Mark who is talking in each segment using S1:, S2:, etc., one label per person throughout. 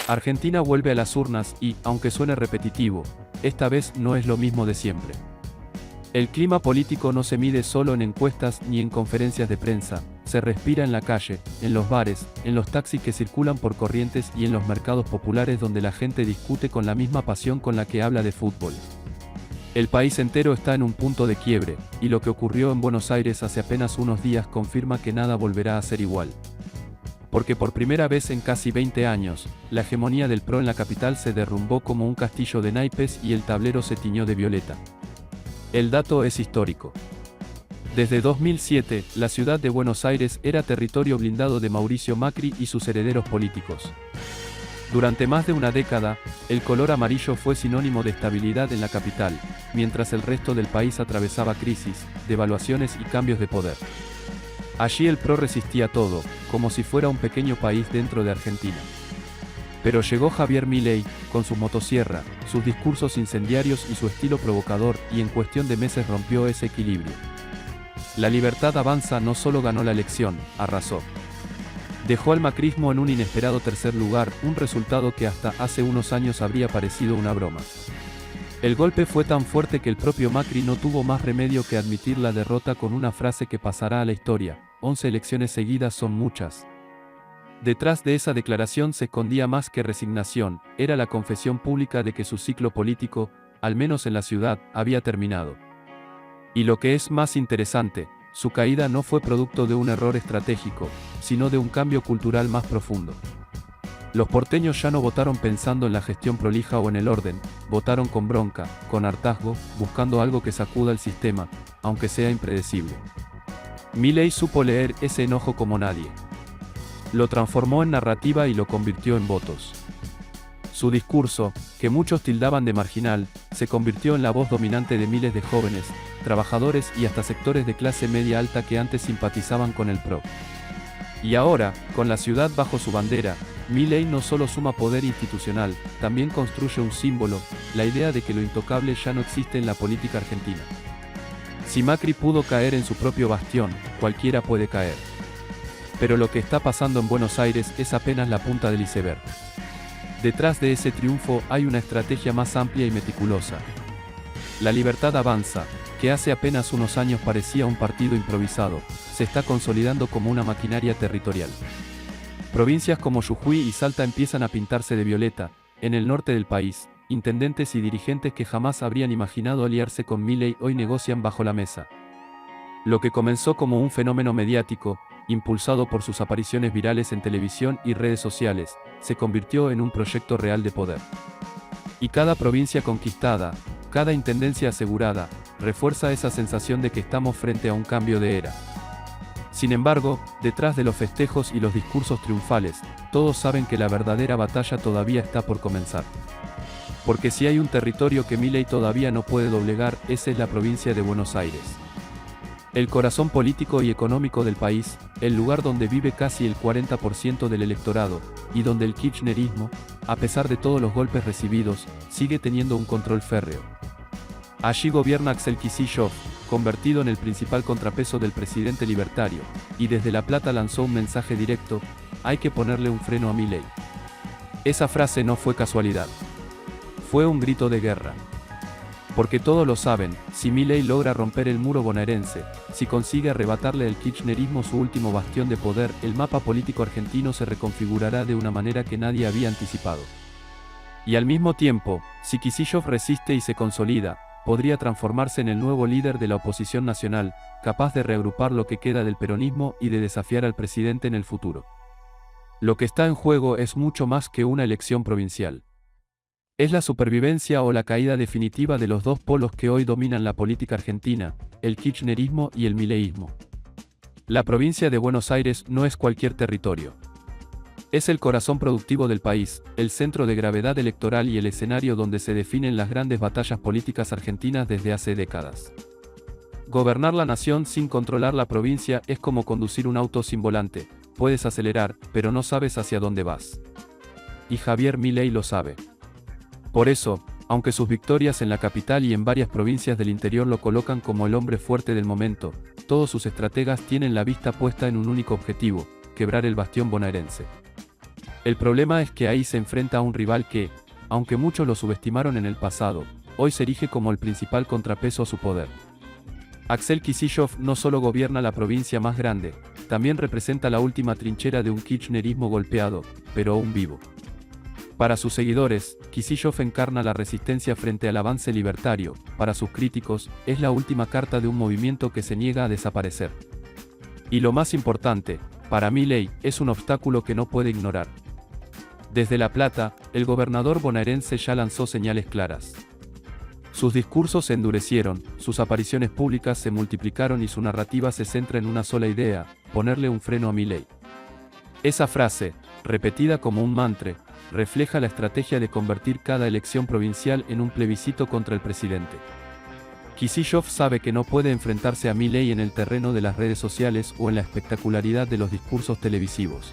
S1: Argentina vuelve a las urnas y, aunque suene repetitivo, esta vez no es lo mismo de siempre. El clima político no se mide solo en encuestas ni en conferencias de prensa, se respira en la calle, en los bares, en los taxis que circulan por Corrientes y en los mercados populares donde la gente discute con la misma pasión con la que habla de fútbol. El país entero está en un punto de quiebre, y lo que ocurrió en Buenos Aires hace apenas unos días confirma que nada volverá a ser igual. Porque por primera vez en casi 20 años, la hegemonía del PRO en la capital se derrumbó como un castillo de naipes y el tablero se tiñó de violeta. El dato es histórico. Desde 2007, la ciudad de Buenos Aires era territorio blindado de Mauricio Macri y sus herederos políticos. Durante más de una década, el color amarillo fue sinónimo de estabilidad en la capital, mientras el resto del país atravesaba crisis, devaluaciones y cambios de poder. Allí el PRO resistía todo, como si fuera un pequeño país dentro de Argentina. Pero llegó Javier Milei, con su motosierra, sus discursos incendiarios y su estilo provocador, y en cuestión de meses rompió ese equilibrio. La Libertad Avanza no solo ganó la elección, arrasó. Dejó al macrismo en un inesperado tercer lugar, un resultado que hasta hace unos años habría parecido una broma. El golpe fue tan fuerte que el propio Macri no tuvo más remedio que admitir la derrota con una frase que pasará a la historia: 11 elecciones seguidas son muchas. Detrás de esa declaración se escondía más que resignación, era la confesión pública de que su ciclo político, al menos en la ciudad, había terminado. Y lo que es más interesante, su caída no fue producto de un error estratégico, sino de un cambio cultural más profundo. Los porteños ya no votaron pensando en la gestión prolija o en el orden, votaron con bronca, con hartazgo, buscando algo que sacuda el sistema, aunque sea impredecible. Milei supo leer ese enojo como nadie. Lo transformó en narrativa y lo convirtió en votos. Su discurso, que muchos tildaban de marginal, se convirtió en la voz dominante de miles de jóvenes, trabajadores y hasta sectores de clase media alta que antes simpatizaban con el PRO. Y ahora, con la ciudad bajo su bandera, Milei no solo suma poder institucional, también construye un símbolo, la idea de que lo intocable ya no existe en la política argentina. Si Macri pudo caer en su propio bastión, cualquiera puede caer. Pero lo que está pasando en Buenos Aires es apenas la punta del iceberg. Detrás de ese triunfo hay una estrategia más amplia y meticulosa. La Libertad Avanza, que hace apenas unos años parecía un partido improvisado, se está consolidando como una maquinaria territorial. Provincias como Jujuy y Salta empiezan a pintarse de violeta. En el norte del país, intendentes y dirigentes que jamás habrían imaginado aliarse con Milei hoy negocian bajo la mesa. Lo que comenzó como un fenómeno mediático, impulsado por sus apariciones virales en televisión y redes sociales, se convirtió en un proyecto real de poder. Y cada provincia conquistada, cada intendencia asegurada, refuerza esa sensación de que estamos frente a un cambio de era. Sin embargo, detrás de los festejos y los discursos triunfales, todos saben que la verdadera batalla todavía está por comenzar. Porque si hay un territorio que Milei todavía no puede doblegar, esa es la provincia de Buenos Aires. El corazón político y económico del país, el lugar donde vive casi el 40% del electorado, y donde el kirchnerismo, a pesar de todos los golpes recibidos, sigue teniendo un control férreo. Allí gobierna Axel Kicillof, convertido en el principal contrapeso del presidente libertario, y desde La Plata lanzó un mensaje directo: hay que ponerle un freno a Milei. Esa frase no fue casualidad. Fue un grito de guerra. Porque todos lo saben, si Milei logra romper el muro bonaerense, si consigue arrebatarle al kirchnerismo su último bastión de poder, el mapa político argentino se reconfigurará de una manera que nadie había anticipado. Y al mismo tiempo, si Kicillof resiste y se consolida, podría transformarse en el nuevo líder de la oposición nacional, capaz de reagrupar lo que queda del peronismo y de desafiar al presidente en el futuro. Lo que está en juego es mucho más que una elección provincial. Es la supervivencia o la caída definitiva de los dos polos que hoy dominan la política argentina, el kirchnerismo y el mileísmo. La provincia de Buenos Aires no es cualquier territorio. Es el corazón productivo del país, el centro de gravedad electoral y el escenario donde se definen las grandes batallas políticas argentinas desde hace décadas. Gobernar la nación sin controlar la provincia es como conducir un auto sin volante, puedes acelerar, pero no sabes hacia dónde vas. Y Javier Milei lo sabe. Por eso, aunque sus victorias en la capital y en varias provincias del interior lo colocan como el hombre fuerte del momento, todos sus estrategas tienen la vista puesta en un único objetivo: quebrar el bastión bonaerense. El problema es que ahí se enfrenta a un rival que, aunque muchos lo subestimaron en el pasado, hoy se erige como el principal contrapeso a su poder. Axel Kicillof no solo gobierna la provincia más grande, también representa la última trinchera de un kirchnerismo golpeado, pero aún vivo. Para sus seguidores, Kicillof encarna la resistencia frente al avance libertario; para sus críticos, es la última carta de un movimiento que se niega a desaparecer. Y lo más importante, para Milei, es un obstáculo que no puede ignorar. Desde La Plata, el gobernador bonaerense ya lanzó señales claras. Sus discursos se endurecieron, sus apariciones públicas se multiplicaron y su narrativa se centra en una sola idea: ponerle un freno a Milei. Esa frase, repetida como un mantra, refleja la estrategia de convertir cada elección provincial en un plebiscito contra el presidente. Kicillof sabe que no puede enfrentarse a Milei en el terreno de las redes sociales o en la espectacularidad de los discursos televisivos.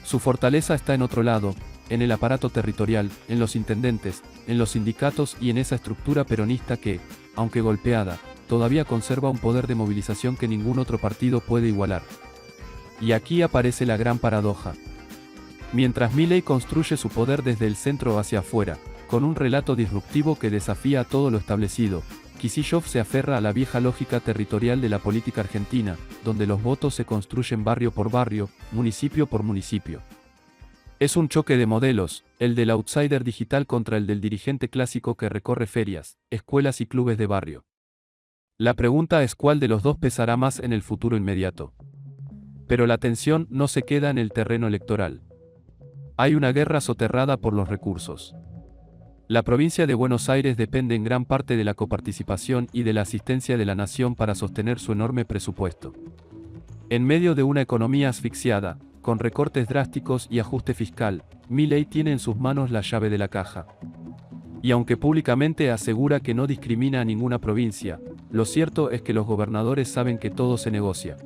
S1: Su fortaleza está en otro lado, en el aparato territorial, en los intendentes, en los sindicatos y en esa estructura peronista que, aunque golpeada, todavía conserva un poder de movilización que ningún otro partido puede igualar. Y aquí aparece la gran paradoja. Mientras Milei construye su poder desde el centro hacia afuera, con un relato disruptivo que desafía a todo lo establecido, Kicillof se aferra a la vieja lógica territorial de la política argentina, donde los votos se construyen barrio por barrio, municipio por municipio. Es un choque de modelos, el del outsider digital contra el del dirigente clásico que recorre ferias, escuelas y clubes de barrio. La pregunta es cuál de los dos pesará más en el futuro inmediato. Pero la tensión no se queda en el terreno electoral. Hay una guerra soterrada por los recursos. La provincia de Buenos Aires depende en gran parte de la coparticipación y de la asistencia de la nación para sostener su enorme presupuesto. En medio de una economía asfixiada, con recortes drásticos y ajuste fiscal, Milei tiene en sus manos la llave de la caja. Y aunque públicamente asegura que no discrimina a ninguna provincia, lo cierto es que los gobernadores saben que todo se negocia.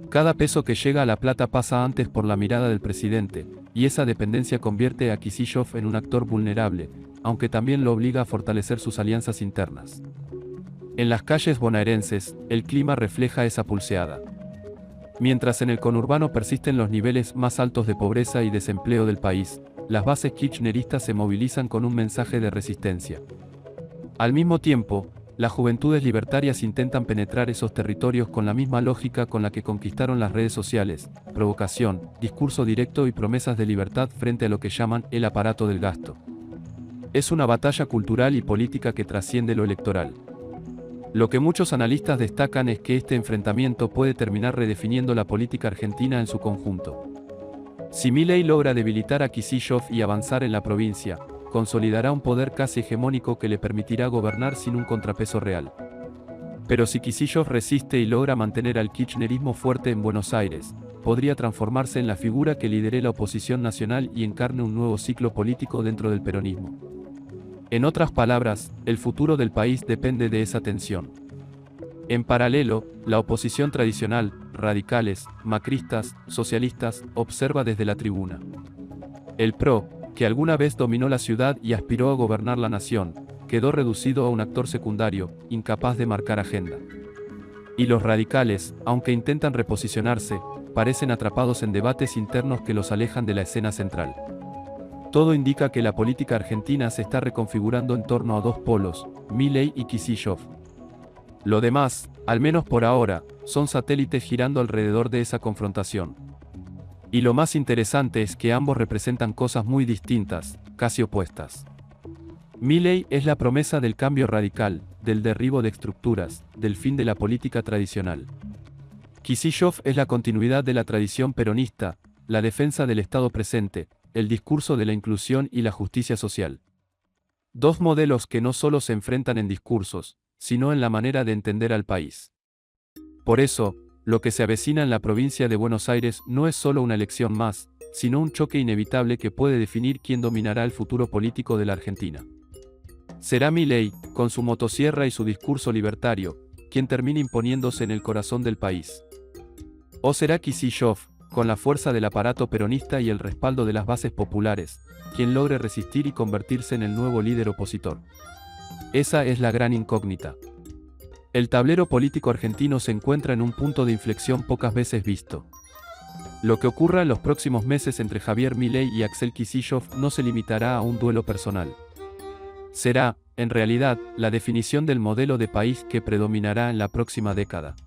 S1: Cada peso que llega a La Plata pasa antes por la mirada del presidente, y esa dependencia convierte a Kicillof en un actor vulnerable, aunque también lo obliga a fortalecer sus alianzas internas. En las calles bonaerenses, el clima refleja esa pulseada. Mientras en el conurbano persisten los niveles más altos de pobreza y desempleo del país, las bases kirchneristas se movilizan con un mensaje de resistencia. Al mismo tiempo, las juventudes libertarias intentan penetrar esos territorios con la misma lógica con la que conquistaron las redes sociales: provocación, discurso directo y promesas de libertad frente a lo que llaman el aparato del gasto. Es una batalla cultural y política que trasciende lo electoral. Lo que muchos analistas destacan es que este enfrentamiento puede terminar redefiniendo la política argentina en su conjunto. Si Milei logra debilitar a Kicillof y avanzar en la provincia, consolidará un poder casi hegemónico que le permitirá gobernar sin un contrapeso real. Pero si Kicillof resiste y logra mantener al kirchnerismo fuerte en Buenos Aires, podría transformarse en la figura que lidere la oposición nacional y encarne un nuevo ciclo político dentro del peronismo. En otras palabras, el futuro del país depende de esa tensión. En paralelo, la oposición tradicional, radicales, macristas, socialistas, observa desde la tribuna. El PRO, que alguna vez dominó la ciudad y aspiró a gobernar la nación, quedó reducido a un actor secundario, incapaz de marcar agenda. Y los radicales, aunque intentan reposicionarse, parecen atrapados en debates internos que los alejan de la escena central. Todo indica que la política argentina se está reconfigurando en torno a dos polos, Milei y Kicillof. Lo demás, al menos por ahora, son satélites girando alrededor de esa confrontación. Y lo más interesante es que ambos representan cosas muy distintas, casi opuestas. Milei es la promesa del cambio radical, del derribo de estructuras, del fin de la política tradicional. Kicillof es la continuidad de la tradición peronista, la defensa del Estado presente, el discurso de la inclusión y la justicia social. Dos modelos que no solo se enfrentan en discursos, sino en la manera de entender al país. Por eso, lo que se avecina en la provincia de Buenos Aires no es solo una elección más, sino un choque inevitable que puede definir quién dominará el futuro político de la Argentina. Será Milei, con su motosierra y su discurso libertario, quien termine imponiéndose en el corazón del país. ¿O será Kicillof, con la fuerza del aparato peronista y el respaldo de las bases populares, quien logre resistir y convertirse en el nuevo líder opositor? Esa es la gran incógnita. El tablero político argentino se encuentra en un punto de inflexión pocas veces visto. Lo que ocurra en los próximos meses entre Javier Milei y Axel Kicillof no se limitará a un duelo personal. Será, en realidad, la definición del modelo de país que predominará en la próxima década.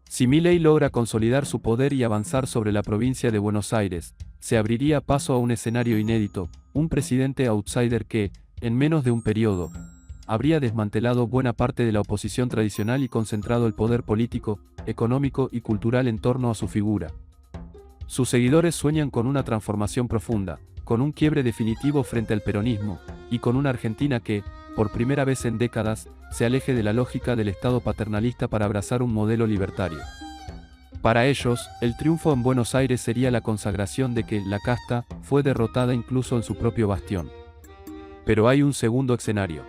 S1: Si Milei logra consolidar su poder y avanzar sobre la provincia de Buenos Aires, se abriría paso a un escenario inédito, un presidente outsider que, en menos de un periodo, habría desmantelado buena parte de la oposición tradicional y concentrado el poder político, económico y cultural en torno a su figura. Sus seguidores sueñan con una transformación profunda, con un quiebre definitivo frente al peronismo, y con una Argentina que, por primera vez en décadas, se aleje de la lógica del Estado paternalista para abrazar un modelo libertario. Para ellos, el triunfo en Buenos Aires sería la consagración de que la casta fue derrotada incluso en su propio bastión. Pero hay un segundo escenario.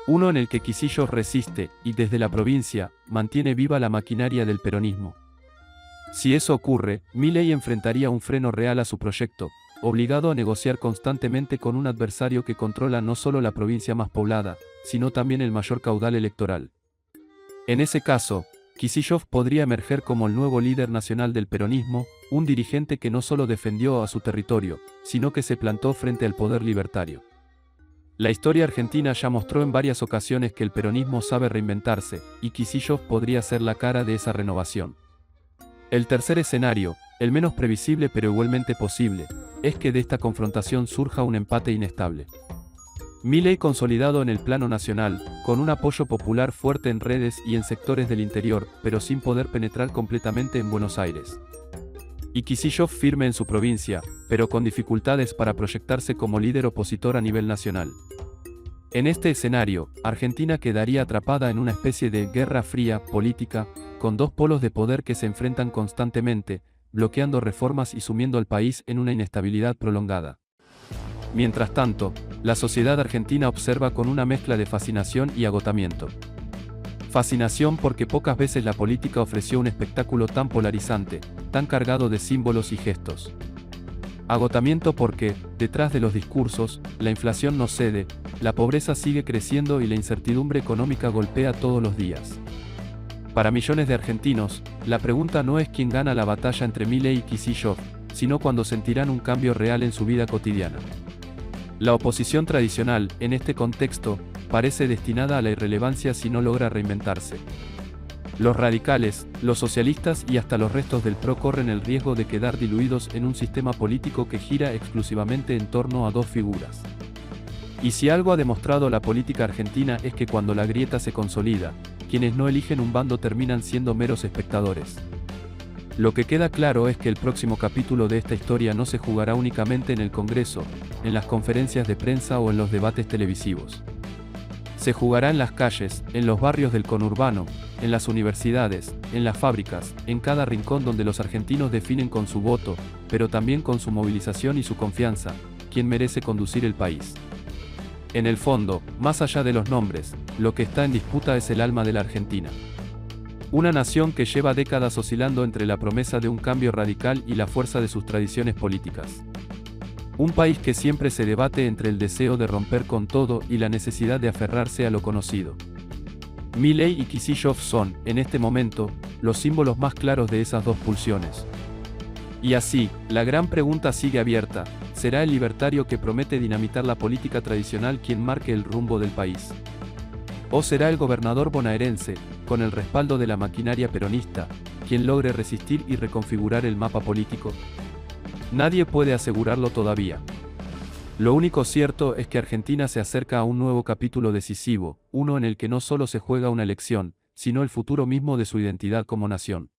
S1: Uno en el que Kicillof resiste, y desde la provincia, mantiene viva la maquinaria del peronismo. Si eso ocurre, Milei enfrentaría un freno real a su proyecto, obligado a negociar constantemente con un adversario que controla no solo la provincia más poblada, sino también el mayor caudal electoral. En ese caso, Kicillof podría emerger como el nuevo líder nacional del peronismo, un dirigente que no solo defendió a su territorio, sino que se plantó frente al poder libertario. La historia argentina ya mostró en varias ocasiones que el peronismo sabe reinventarse, y Kicillof podría ser la cara de esa renovación. El tercer escenario, el menos previsible pero igualmente posible, es que de esta confrontación surja un empate inestable. Milei consolidado en el plano nacional, con un apoyo popular fuerte en redes y en sectores del interior, pero sin poder penetrar completamente en Buenos Aires. Y Kicillof firme en su provincia, pero con dificultades para proyectarse como líder opositor a nivel nacional. En este escenario, Argentina quedaría atrapada en una especie de guerra fría política, con dos polos de poder que se enfrentan constantemente, bloqueando reformas y sumiendo al país en una inestabilidad prolongada. Mientras tanto, la sociedad argentina observa con una mezcla de fascinación y agotamiento. Fascinación porque pocas veces la política ofreció un espectáculo tan polarizante, tan cargado de símbolos y gestos. Agotamiento porque, detrás de los discursos, la inflación no cede, la pobreza sigue creciendo y la incertidumbre económica golpea todos los días. Para millones de argentinos, la pregunta no es quién gana la batalla entre Milei y Kicillof, sino cuándo sentirán un cambio real en su vida cotidiana. La oposición tradicional, en este contexto, parece destinada a la irrelevancia si no logra reinventarse. Los radicales, los socialistas y hasta los restos del PRO corren el riesgo de quedar diluidos en un sistema político que gira exclusivamente en torno a dos figuras. Y si algo ha demostrado la política argentina es que cuando la grieta se consolida, quienes no eligen un bando terminan siendo meros espectadores. Lo que queda claro es que el próximo capítulo de esta historia no se jugará únicamente en el Congreso, en las conferencias de prensa o en los debates televisivos. Se jugará en las calles, en los barrios del conurbano, en las universidades, en las fábricas, en cada rincón donde los argentinos definen con su voto, pero también con su movilización y su confianza, quién merece conducir el país. En el fondo, más allá de los nombres, lo que está en disputa es el alma de la Argentina. Una nación que lleva décadas oscilando entre la promesa de un cambio radical y la fuerza de sus tradiciones políticas. Un país que siempre se debate entre el deseo de romper con todo y la necesidad de aferrarse a lo conocido. Milei y Kicillof son, en este momento, los símbolos más claros de esas dos pulsiones. Y así, la gran pregunta sigue abierta: ¿será el libertario que promete dinamitar la política tradicional quien marque el rumbo del país? ¿O será el gobernador bonaerense, con el respaldo de la maquinaria peronista, quien logre resistir y reconfigurar el mapa político? Nadie puede asegurarlo todavía. Lo único cierto es que Argentina se acerca a un nuevo capítulo decisivo, uno en el que no solo se juega una elección, sino el futuro mismo de su identidad como nación.